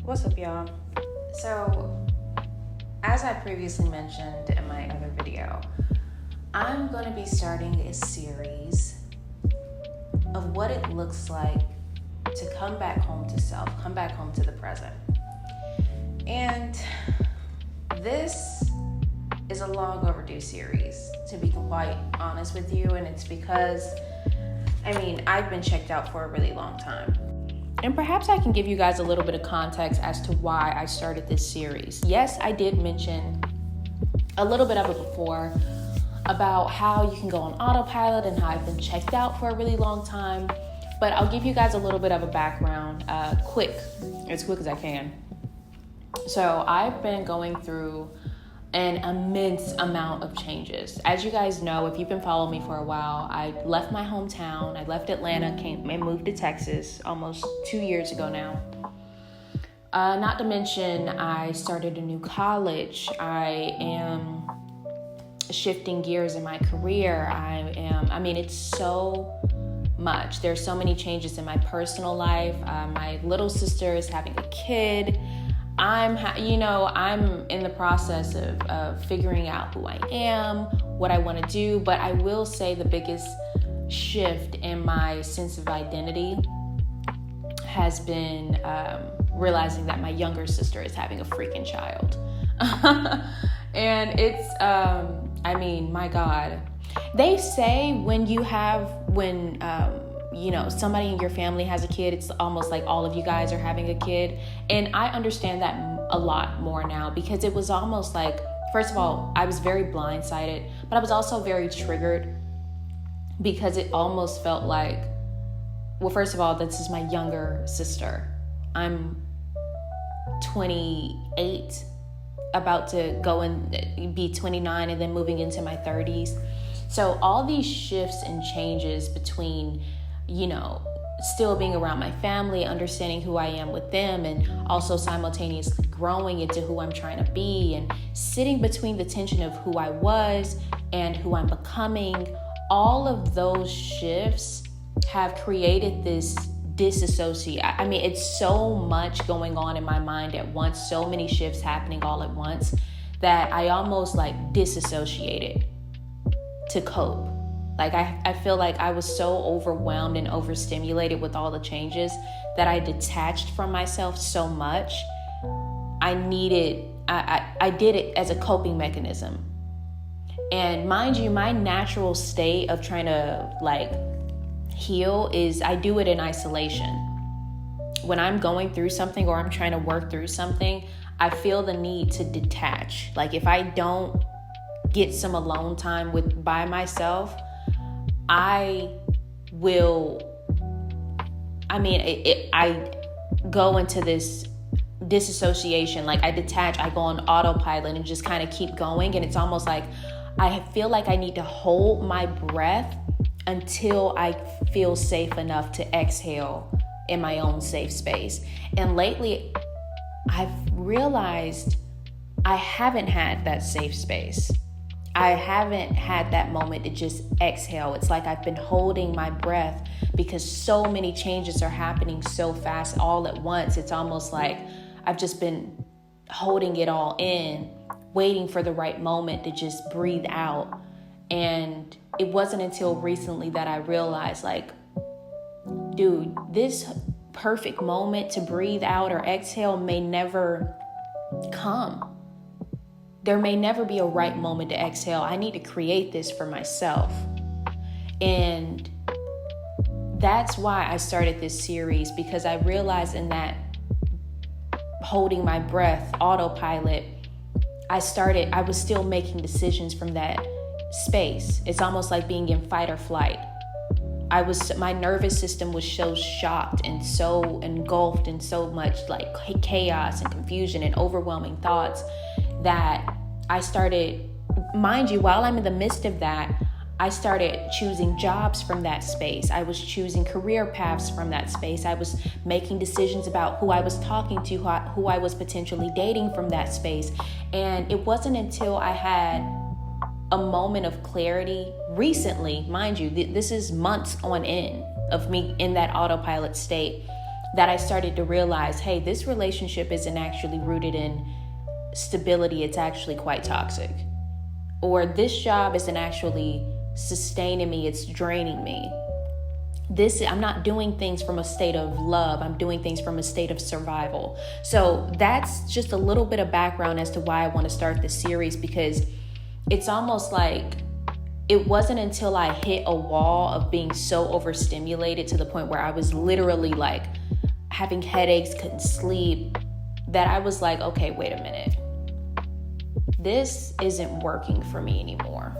What's up, y'all? So, as I previously mentioned in my other video, I'm going to be starting a series of what it looks like to come back home to self, come back home to the present. And this is a long overdue series, to be quite honest with you, and it's because, I've been checked out for a really long time. And perhaps I can give you guys a little bit of context as to why I started this series. Yes, I did mention a little bit of it before about how you can go on autopilot and how I've been checked out for a really long time. But I'll give you guys a little bit of a background, as quick as I can. So I've been going through an immense amount of changes. As you guys know, if you've been following me for a while, I left my hometown. I left Atlanta, came and moved to Texas almost 2 years ago now. Not to mention, I started a new college. I am shifting gears in my career. It's so much. There's so many changes in my personal life. My little sister is having a kid. I'm in the process of figuring out who I am, what I want to do, but I will say the biggest shift in my sense of identity has been realizing that my younger sister is having a freaking child. And it's, my God. They say when somebody in your family has a kid, it's almost like all of you guys are having a kid. And I understand that a lot more now, because it was almost like, first of all, I was very blindsided, but I was also very triggered, because it almost felt like, well, first of all, this is my younger sister. I'm 28, about to go and be 29, and then moving into my 30s. So all these shifts and changes between still being around my family, understanding who I am with them, and also simultaneously growing into who I'm trying to be, and sitting between the tension of who I was and who I'm becoming. All of those shifts have created this disassociate. It's so much going on in my mind at once, so many shifts happening all at once, that I almost disassociated to cope. I feel like I was so overwhelmed and overstimulated with all the changes that I detached from myself so much. I did it as a coping mechanism. And mind you, my natural state of trying to heal is I do it in isolation. When I'm going through something or I'm trying to work through something, I feel the need to detach. If I don't get some alone time by myself, I go into this disassociation. I detach, I go on autopilot and just kind of keep going. And it's almost like I feel like I need to hold my breath until I feel safe enough to exhale in my own safe space. And lately, I've realized I haven't had that safe space. I haven't had that moment to just exhale. It's like I've been holding my breath because so many changes are happening so fast all at once. It's almost like I've just been holding it all in, waiting for the right moment to just breathe out. And it wasn't until recently that I realized, dude, this perfect moment to breathe out or exhale may never come. There may never be a right moment to exhale. I need to create this for myself. And that's why I started this series, because I realized in that holding my breath, autopilot, I was still making decisions from that space. It's almost like being in fight or flight. My nervous system was so shocked and so engulfed in so much chaos and confusion and overwhelming thoughts that I started, mind you, while I'm in the midst of that, I started choosing jobs from that space. I was choosing career paths from that space. I was making decisions about who I was talking to, who I was potentially dating from that space. And it wasn't until I had a moment of clarity recently, mind you, this is months on end of me in that autopilot state, that I started to realize, hey, this relationship isn't actually rooted in stability. It's actually quite toxic. Or this job isn't actually sustaining me. It's draining me. I'm not doing things from a state of love. I'm doing things from a state of survival. So that's just a little bit of background as to why I want to start this series, because it's almost like it wasn't until I hit a wall of being so overstimulated to the point where I was literally like having headaches, couldn't sleep, that I was like, okay, wait a minute. This isn't working for me anymore.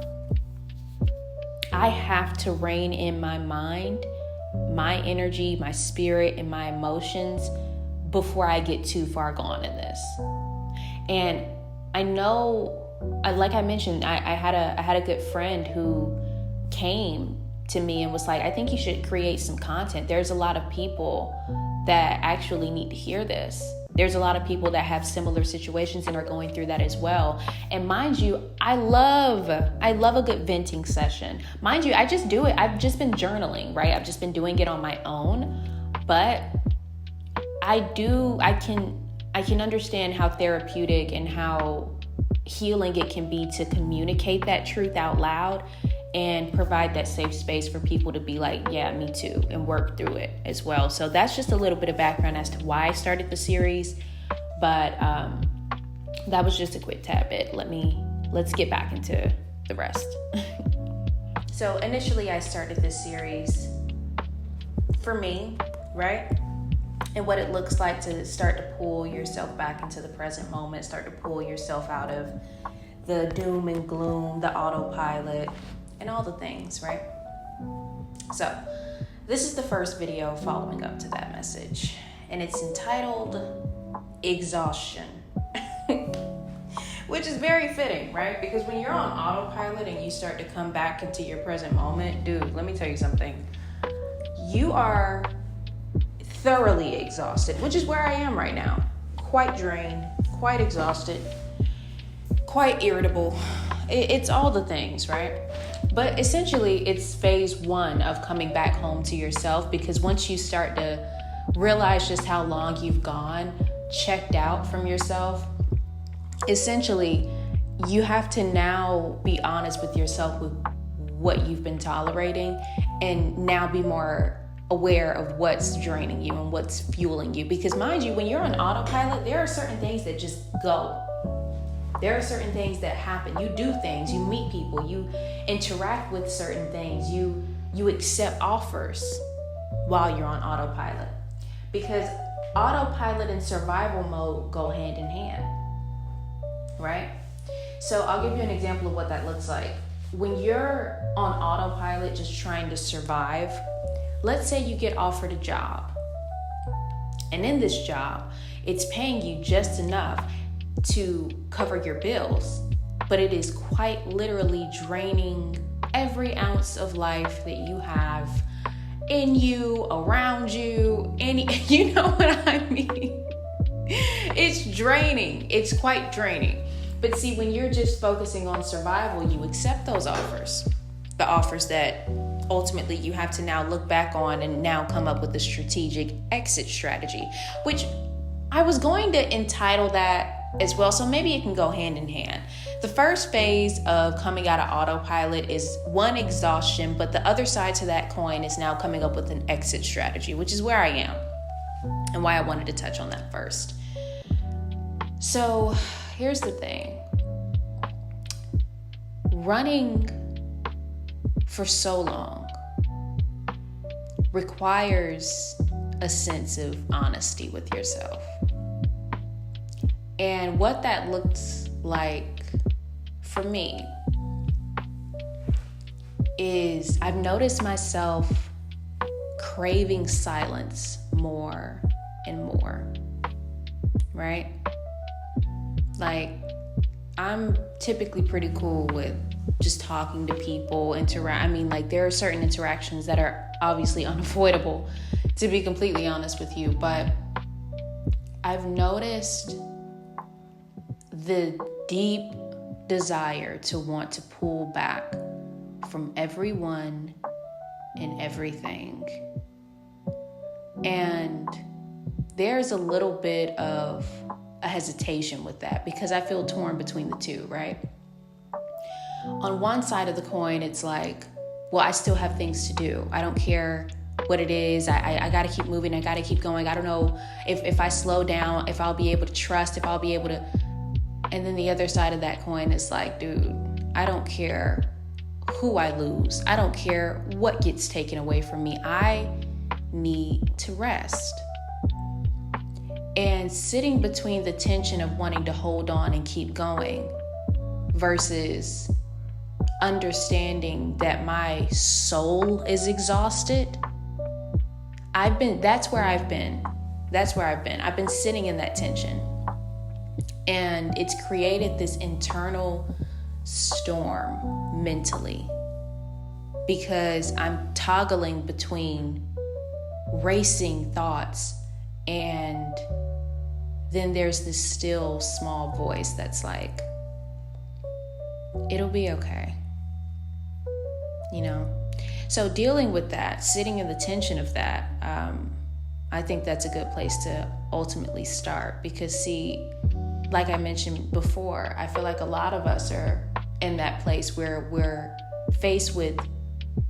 I have to rein in my mind, my energy, my spirit, and my emotions before I get too far gone in this. And I know, like I mentioned, I had a good friend who came to me and was like, I think you should create some content. There's a lot of people that actually need to hear this. There's a lot of people that have similar situations and are going through that as well. And mind you, I love a good venting session. Mind you, I just do it. I've just been journaling, right? I've just been doing it on my own. But I can understand how therapeutic and how healing it can be to communicate that truth out loud and provide that safe space for people to be like, yeah, me too, and work through it as well. So that's just a little bit of background as to why I started the series. But that was just a quick tad bit. Let's get back into the rest. So initially I started this series for me, right? And what it looks like to start to pull yourself back into the present moment, start to pull yourself out of the doom and gloom, the autopilot, and all the things, right? So this is the first video following up to that message, and it's entitled Exhaustion, which is very fitting, right? Because when you're on autopilot and you start to come back into your present moment, dude, let me tell you something. You are thoroughly exhausted, which is where I am right now. Quite drained, quite exhausted, quite irritable. It's all the things, right? But essentially, it's phase one of coming back home to yourself, because once you start to realize just how long you've gone checked out from yourself, essentially, you have to now be honest with yourself with what you've been tolerating, and now be more aware of what's draining you and what's fueling you. Because mind you, when you're on autopilot, there are certain things that just go. There are certain things that happen. You do things, you meet people, you interact with certain things, you accept offers while you're on autopilot. Because autopilot and survival mode go hand in hand, right? So I'll give you an example of what that looks like. When you're on autopilot just trying to survive, let's say you get offered a job. And in this job, it's paying you just enough to cover your bills, but it is quite literally draining every ounce of life that you have in you, around you, you know what I mean? It's draining. It's quite draining. But see, when you're just focusing on survival, you accept those offers. The offers that ultimately you have to now look back on and now come up with a strategic exit strategy, which I was going to entitle that as well. So maybe it can go hand in hand. The first phase of coming out of autopilot is one, exhaustion, but the other side to that coin is now coming up with an exit strategy, which is where I am and why I wanted to touch on that first. So here's the thing. Running for so long requires a sense of honesty with yourself. And what that looks like for me is I've noticed myself craving silence more and more, right? Like, I'm typically pretty cool with just talking to people, there are certain interactions that are obviously unavoidable, to be completely honest with you, but I've noticed the deep desire to want to pull back from everyone and everything. And there's a little bit of a hesitation with that because I feel torn between the two, right? On one side of the coin, it's like, well, I still have things to do. I don't care what it is. I got to keep moving. I got to keep going. I don't know if I slow down, if I'll be able to trust, if I'll be able to. And then the other side of that coin is like, dude, I don't care who I lose. I don't care what gets taken away from me. I need to rest. And sitting between the tension of wanting to hold on and keep going versus understanding that my soul is exhausted. That's where I've been. I've been sitting in that tension. And it's created this internal storm mentally because I'm toggling between racing thoughts and then there's this still small voice that's like, it'll be okay. So dealing with that, sitting in the tension of that, I think that's a good place to ultimately start because see, like I mentioned before, I feel like a lot of us are in that place where we're faced with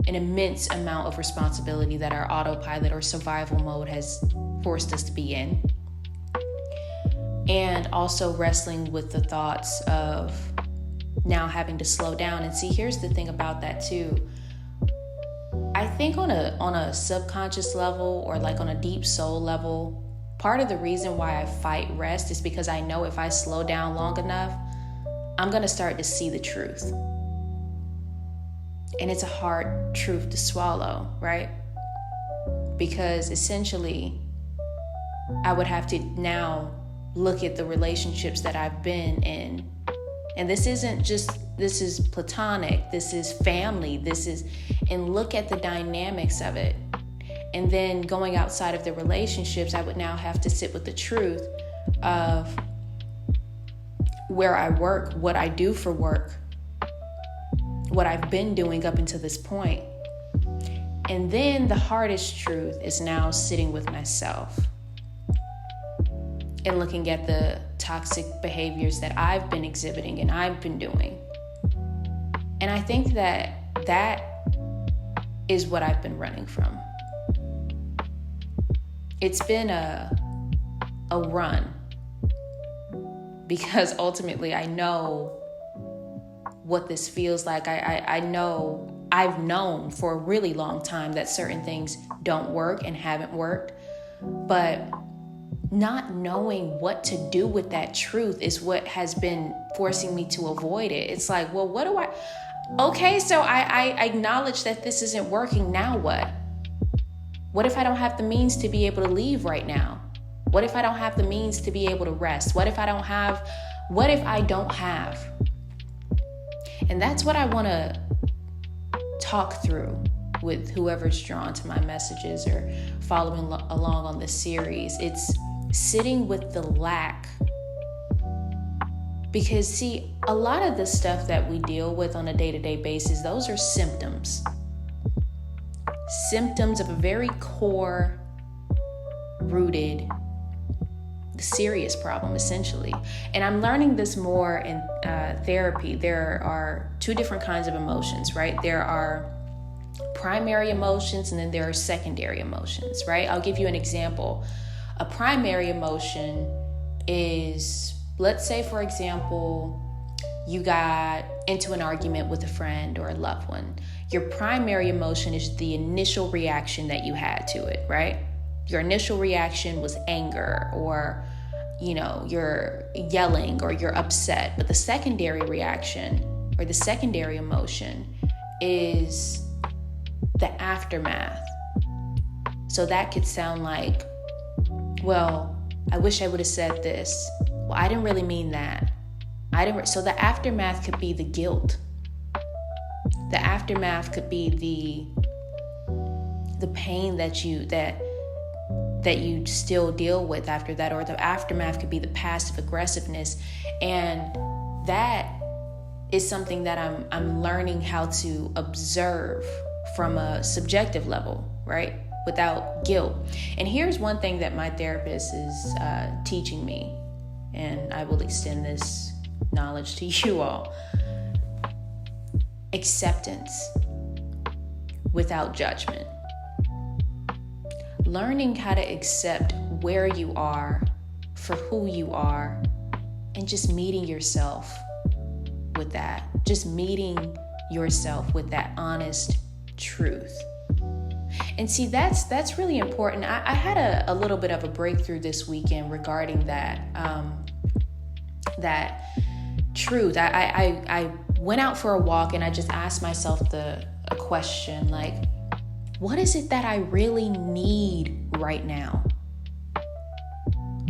an immense amount of responsibility that our autopilot or survival mode has forced us to be in. And also wrestling with the thoughts of now having to slow down. And see, here's the thing about that too. I think on a subconscious level or like on a deep soul level, part of the reason why I fight rest is because I know if I slow down long enough, I'm going to start to see the truth. And it's a hard truth to swallow, right? Because essentially, I would have to now look at the relationships that I've been in. And this is platonic, this is family, and look at the dynamics of it. And then going outside of the relationships, I would now have to sit with the truth of where I work, what I do for work, what I've been doing up until this point. And then the hardest truth is now sitting with myself and looking at the toxic behaviors that I've been exhibiting and I've been doing. And I think that is what I've been running from. It's been a run because ultimately I know what this feels like. I know I've known for a really long time that certain things don't work and haven't worked, but not knowing what to do with that truth is what has been forcing me to avoid it. It's like, well, what do okay, so I acknowledge that this isn't working. Now what? What if I don't have the means to be able to leave right now? What if I don't have the means to be able to rest? What if I don't have? And that's what I want to talk through with whoever's drawn to my messages or following along on this series. It's sitting with the lack. Because see, a lot of the stuff that we deal with on a day-to-day basis, those are symptoms. Symptoms of a very core rooted serious problem, essentially. And I'm learning this more in therapy. There are two different kinds of emotions, right? There are primary emotions and then there are secondary emotions, right? I'll give you an example. A primary emotion is, let's say, for example, you got into an argument with a friend or a loved one. Your primary emotion is the initial reaction that you had to it, right? Your initial reaction was anger or, you're yelling or you're upset. But the secondary reaction or the secondary emotion is the aftermath. So that could sound like, well, I wish I would have said this. Well, I didn't really mean that. So the aftermath could be the guilt. The aftermath could be the pain that you still deal with after that, or the aftermath could be the passive aggressiveness. And that is something that I'm learning how to observe from a subjective level, right? without guilt. And here's one thing that my therapist is teaching me, and I will extend this knowledge to you all. Acceptance without judgment. Learning how to accept where you are for who you are, and just meeting yourself with that. Just meeting yourself with that honest truth. And see, that's really important. I had a little bit of a breakthrough this weekend regarding that truth. I went out for a walk and I just asked myself a question, like, what is it that I really need right now?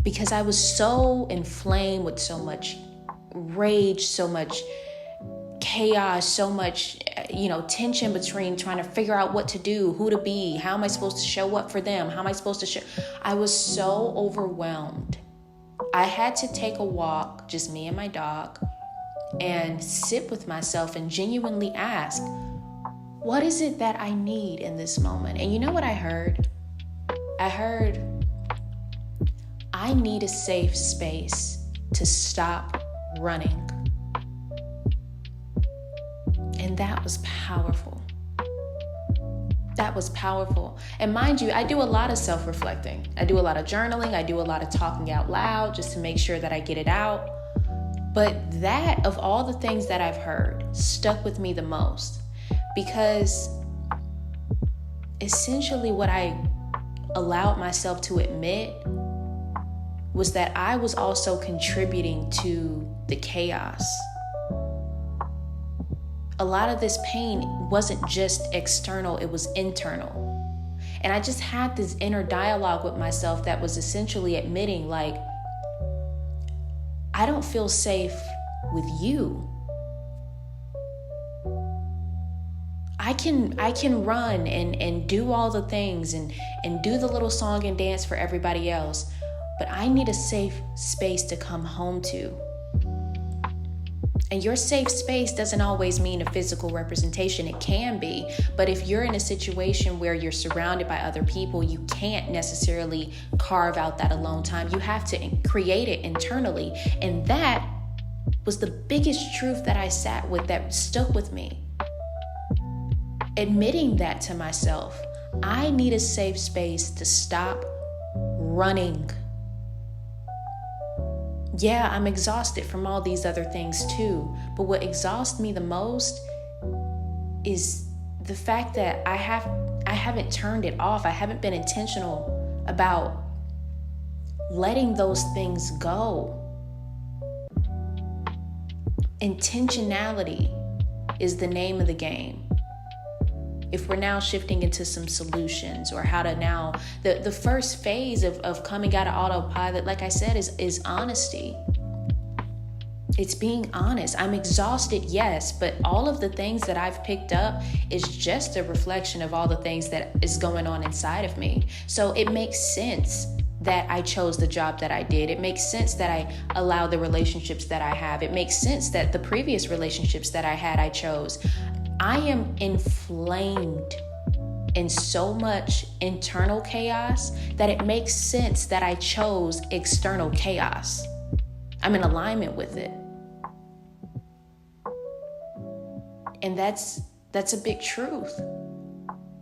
Because I was so inflamed with so much rage, so much chaos, so much, tension between trying to figure out what to do, who to be, how am I supposed to show up for them? How am I supposed to show? I was so overwhelmed. I had to take a walk, just me and my dog, and sit with myself and genuinely ask, what is it that I need in this moment? And you know what I heard? I heard, I need a safe space to stop running. And that was powerful. That was powerful. And mind you, I do a lot of self-reflecting. I do a lot of journaling. I do a lot of talking out loud just to make sure that I get it out. But that, of all the things that I've heard, stuck with me the most, because essentially what I allowed myself to admit was that I was also contributing to the chaos. A lot of this pain wasn't just external, it was internal. And I just had this inner dialogue with myself that was essentially admitting, like, I don't feel safe with you. I can run and do all the things and do the little song and dance for everybody else, but I need a safe space to come home to. And your safe space doesn't always mean a physical representation. It can be, but if you're in a situation where you're surrounded by other people, you can't necessarily carve out that alone time. You have to create it internally. And that was the biggest truth that I sat with, that stuck with me. Admitting that to myself, I need a safe space to stop running. Yeah, I'm exhausted from all these other things too. But what exhausts me the most is the fact that I haven't turned it off. I haven't been intentional about letting those things go. Intentionality is the name of the game. If we're now shifting into some solutions, or how to now, the first phase of coming out of autopilot, like I said, is honesty. It's being honest. I'm exhausted, yes, but all of the things that I've picked up is just a reflection of all the things that is going on inside of me. So it makes sense that I chose the job that I did. It makes sense that I allowed the relationships that I have. It makes sense that the previous relationships that I had, I chose. I am inflamed in so much internal chaos that it makes sense that I chose external chaos. I'm in alignment with it. And that's a big truth.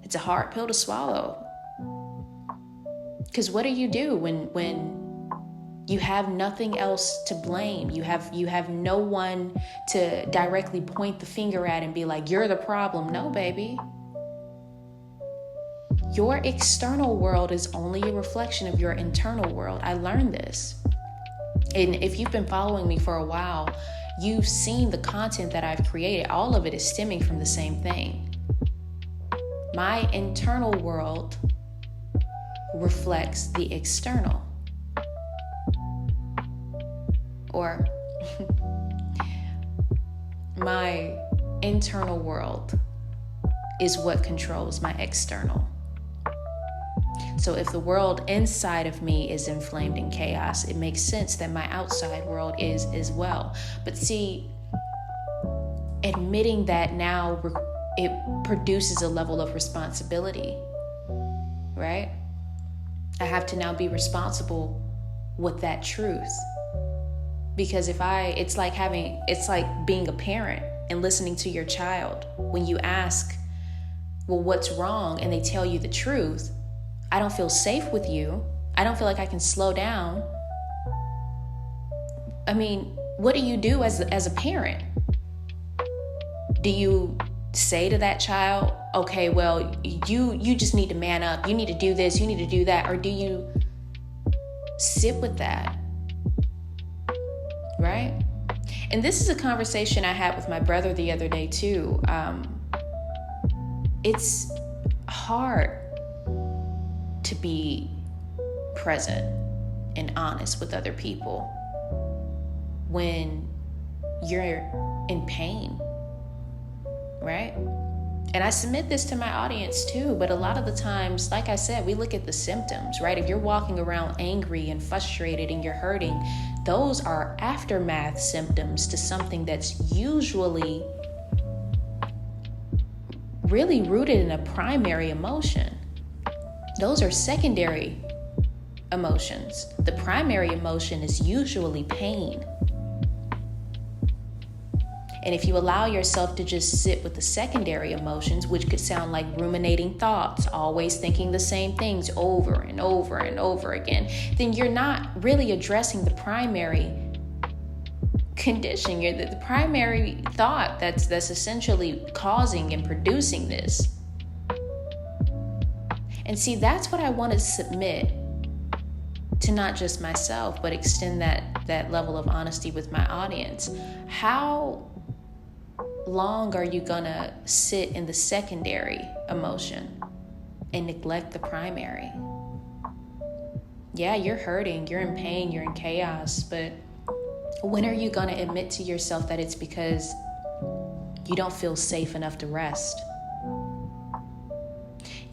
It's a hard pill to swallow. Because what do you do when you have nothing else to blame? You have no one to directly point the finger at and be like, you're the problem. No, baby. Your external world is only a reflection of your internal world. I learned this. And if you've been following me for a while, you've seen the content that I've created. All of it is stemming from the same thing. My internal world reflects the external. Or my internal world is what controls my external. So if the world inside of me is inflamed in chaos, it makes sense that my outside world is as well. But see, admitting that now, it produces a level of responsibility. right? I have to now be responsible with that truth. Because it's like being a parent and listening to your child. When you ask, well, what's wrong? And they tell you the truth. I don't feel safe with you. I don't feel like I can slow down. I mean, what do you do as a parent? Do you say to that child, okay, well, you just need to man up. You need to do this. You need to do that. Or do you sit with that? Right? And this is a conversation I had with my brother the other day too. It's hard to be present and honest with other people when you're in pain, right? And I submit this to my audience too, but a lot of the times, like I said, we look at the symptoms, right? If you're walking around angry and frustrated and you're hurting, those are aftermath symptoms to something that's usually really rooted in a primary emotion. Those are secondary emotions. The primary emotion is usually pain. And if you allow yourself to just sit with the secondary emotions, which could sound like ruminating thoughts, always thinking the same things over and over and over again, then you're not really addressing the primary condition. You're the primary thought that's essentially causing and producing this. And see, that's what I want to submit to not just myself, but extend that level of honesty with my audience. How long are you gonna sit in the secondary emotion and neglect the primary? Yeah, you're hurting, you're in pain, you're in chaos, but when are you gonna admit to yourself that it's because you don't feel safe enough to rest?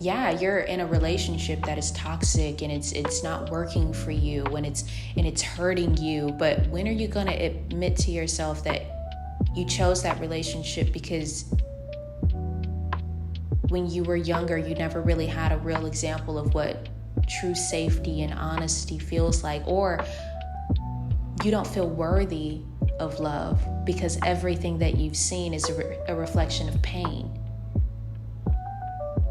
Yeah, you're in a relationship that is toxic and it's not working for you and it's hurting you, but when are you gonna admit to yourself that you chose that relationship because when you were younger, you never really had a real example of what true safety and honesty feels like, or you don't feel worthy of love because everything that you've seen is a reflection of pain.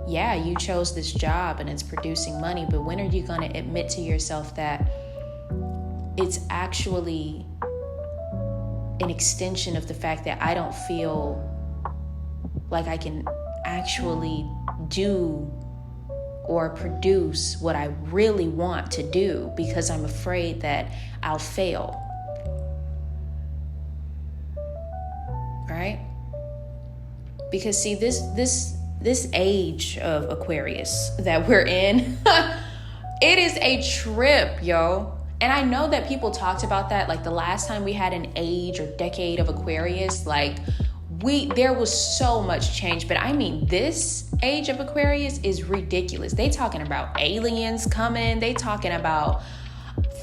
Yeah, you chose this job and it's producing money, but when are you going to admit to yourself that it's actually an extension of the fact that I don't feel like I can actually do or produce what I really want to do because I'm afraid that I'll fail. Right? Because see, this age of Aquarius that we're in, it is a trip, yo. And I know that people talked about that, like the last time we had an age or decade of Aquarius, like there was so much change. But I mean, this age of Aquarius is ridiculous. They talking about aliens coming. They talking about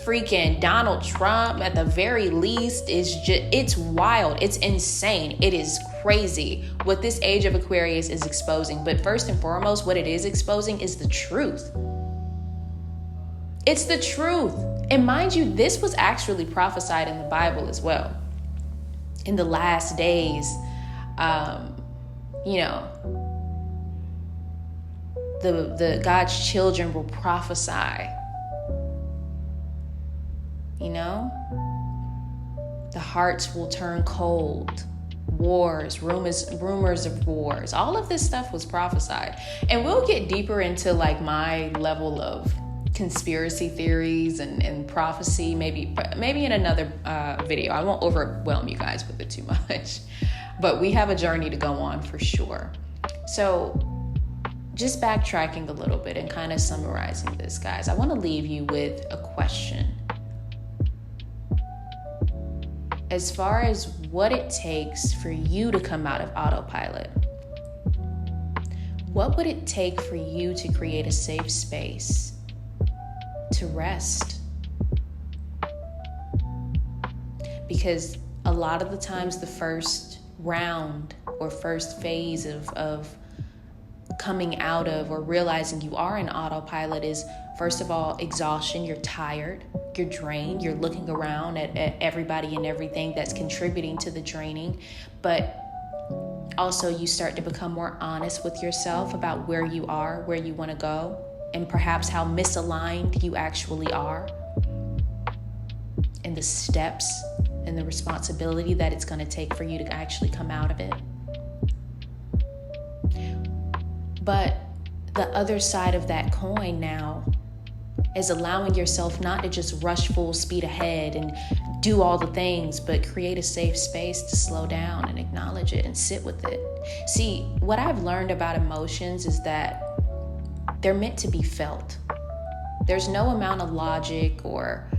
freaking Donald Trump at the very least. It's wild. It's insane. It is crazy what this age of Aquarius is exposing. But first and foremost, what it is exposing is the truth. It's the truth. And mind you, this was actually prophesied in the Bible as well. In the last days, the God's children will prophesy. The hearts will turn cold. Wars, rumors of wars. All of this stuff was prophesied. And we'll get deeper into like my level of conspiracy theories and prophecy maybe in another video. I won't overwhelm you guys with it too much, but we have a journey to go on for sure. So just backtracking a little bit and kind of summarizing this, guys, I want to leave you with a question. As far as what it takes for you to come out of autopilot, what would it take for you to create a safe space to rest? Because a lot of the times the first round or first phase of coming out of or realizing you are in autopilot is, first of all, exhaustion. You're tired, you're drained, you're looking around at everybody and everything that's contributing to the draining. But also you start to become more honest with yourself about where you are, where you want to go, and perhaps how misaligned you actually are, and the steps and the responsibility that it's going to take for you to actually come out of it. But the other side of that coin now is allowing yourself not to just rush full speed ahead and do all the things, but create a safe space to slow down and acknowledge it and sit with it. See, what I've learned about emotions is that they're meant to be felt. There's no amount of logic or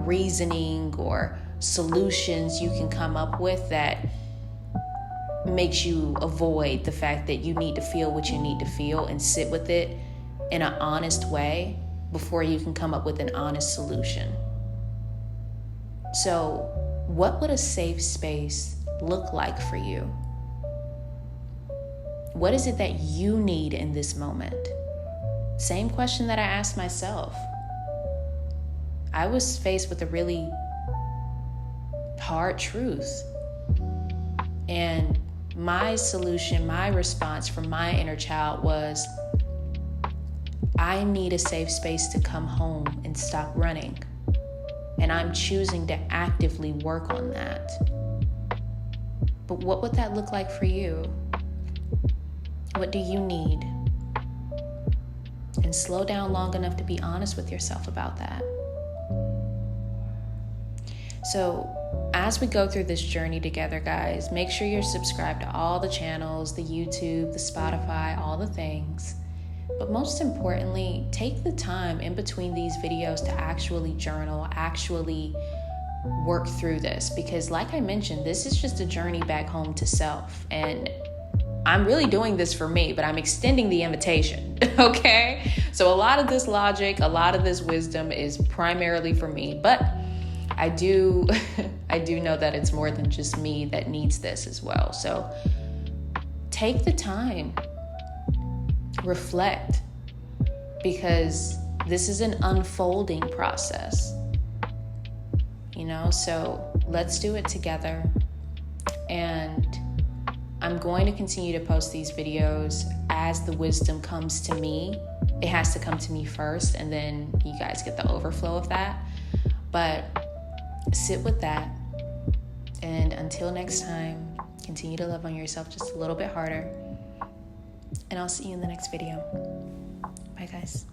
reasoning or solutions you can come up with that makes you avoid the fact that you need to feel what you need to feel and sit with it in an honest way before you can come up with an honest solution. So, what would a safe space look like for you? What is it that you need in this moment? Same question that I asked myself. I was faced with a really hard truth. And my solution, my response from my inner child was, I need a safe space to come home and stop running. And I'm choosing to actively work on that. But what would that look like for you? What do you need? And slow down long enough to be honest with yourself about that. So as we go through this journey together, guys, make sure you're subscribed to all the channels, the YouTube, the Spotify, all the things. But most importantly, take the time in between these videos to actually journal, actually work through this. Because like I mentioned, this is just a journey back home to self. And I'm really doing this for me, but I'm extending the invitation, okay? So a lot of this logic, a lot of this wisdom is primarily for me. But I do know that it's more than just me that needs this as well. So take the time. Reflect, because this is an unfolding process, so let's do it together. And I'm going to continue to post these videos as the wisdom comes to me. It has to come to me first, and then you guys get the overflow of that. But sit with that, and until next time, continue to love on yourself just a little bit harder. And I'll see you in the next video. Bye, guys.